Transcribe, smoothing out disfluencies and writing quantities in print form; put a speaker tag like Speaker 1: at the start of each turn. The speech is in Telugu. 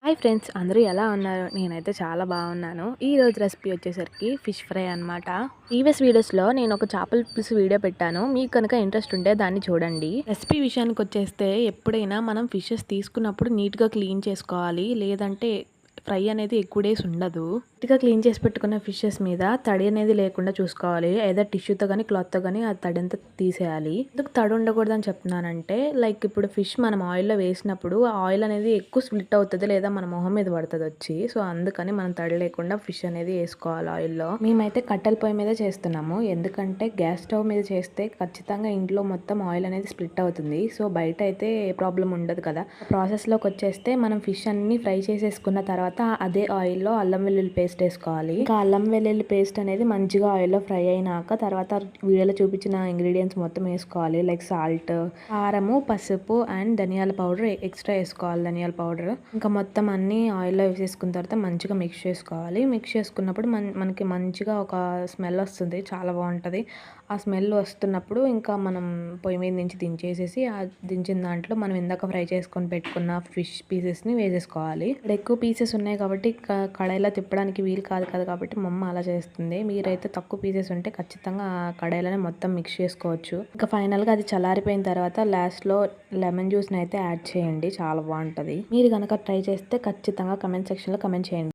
Speaker 1: హాయ్ ఫ్రెండ్స్, అందరూ ఎలా ఉన్నారు? నేనైతే చాలా బాగున్నాను. ఈ రోజు రెసిపీ వచ్చేసరికి ఫిష్ ఫ్రై అనమాట. ప్రీవియస్ వీడియోస్లో నేను ఒక చేపల పులుసు వీడియో పెట్టాను. మీకు కనుక ఇంట్రెస్ట్ ఉంటే దాన్ని చూడండి. రెసిపీ విషయానికి వచ్చేస్తే ఎప్పుడైనా మనం ఫిషెస్ తీసుకున్నప్పుడు నీట్గా క్లీన్ చేసుకోవాలి. లేదంటే ఫ్రై అనేది ఎక్కువ డేస్ ఉండదు. నీట్గా క్లీన్ చేసి పెట్టుకున్న ఫిషెస్ మీద తడి అనేది లేకుండా చూసుకోవాలి. ఏదో టిష్యూతో కానీ క్లాత్తో కానీ ఆ తడి అంతా తీసేయాలి. ఎందుకు తడి ఉండకూడదని చెప్తున్నానంటే, లైక్ ఇప్పుడు ఫిష్ మనం ఆయిల్లో వేసినప్పుడు ఆ ఆయిల్ అనేది ఎక్కువ స్ప్లిట్ అవుతుంది, లేదా మన మొహం మీద పడుతుంది వచ్చి. సో అందుకని మనం తడి లేకుండా ఫిష్ అనేది వేసుకోవాలి ఆయిల్లో. మేమైతే కట్టెల పొయ్యి మీద చేస్తున్నాము. ఎందుకంటే గ్యాస్ స్టవ్ మీద చేస్తే ఖచ్చితంగా ఇంట్లో మొత్తం ఆయిల్ అనేది స్ప్లిట్ అవుతుంది. సో బయట అయితే ఏ ప్రాబ్లం ఉండదు కదా. ప్రాసెస్లోకి వచ్చేస్తే మనం ఫిష్ అన్ని ఫ్రై చేసేసుకున్న తర్వాత అదే ఆయిల్లో అల్లం వెల్లుల్లి పేస్ట్ వేసుకోవాలి. ఇంకా అల్లం వెల్లుల్లి పేస్ట్ అనేది మంచిగా ఆయిల్లో ఫ్రై అయినాక తర్వాత వీడియోలో చూపించిన ఇంగ్రీడియంట్స్ మొత్తం వేసుకోవాలి. లైక్ సాల్ట్, కారము, పసుపు అండ్ ధనియాల పౌడర్ ఎక్స్ట్రా వేసుకోవాలి. ధనియాల పౌడర్ ఇంకా మొత్తం అన్ని ఆయిల్లో వేసేసుకున్న తర్వాత మంచిగా మిక్స్ చేసుకోవాలి. మిక్స్ చేసుకున్నప్పుడు మనకి మంచిగా ఒక స్మెల్ వస్తుంది, చాలా బాగుంటుంది. ఆ స్మెల్ వస్తున్నప్పుడు ఇంకా మనం పొయ్యి మీద నుంచి దించేసేసి ఆ దించిన దాంట్లో మనం ఇందాక ఫ్రై చేసుకొని పెట్టుకున్న ఫిష్ పీసెస్ని వేసేసుకోవాలి. ఇక్కడ ఎక్కువ పీసెస్ ఉన్నాయి కాబట్టి కడాయిలో తిప్పడానికి వీలు కాదు కదా, కాబట్టి మా అమ్మ అలా చేస్తుంది. మీరైతే తక్కువ పీసెస్ ఉంటే ఖచ్చితంగా కడాయిలోనే మొత్తం మిక్స్ చేసుకోవచ్చు. ఇంకా ఫైనల్గా అది చల్లారిపోయిన తర్వాత లాస్ట్లో లెమన్ జ్యూస్ని అయితే యాడ్ చేయండి, చాలా బాగుంటుంది. మీరు కనుక ట్రై చేస్తే ఖచ్చితంగా కమెంట్ సెక్షన్లో కమెంట్ చేయండి.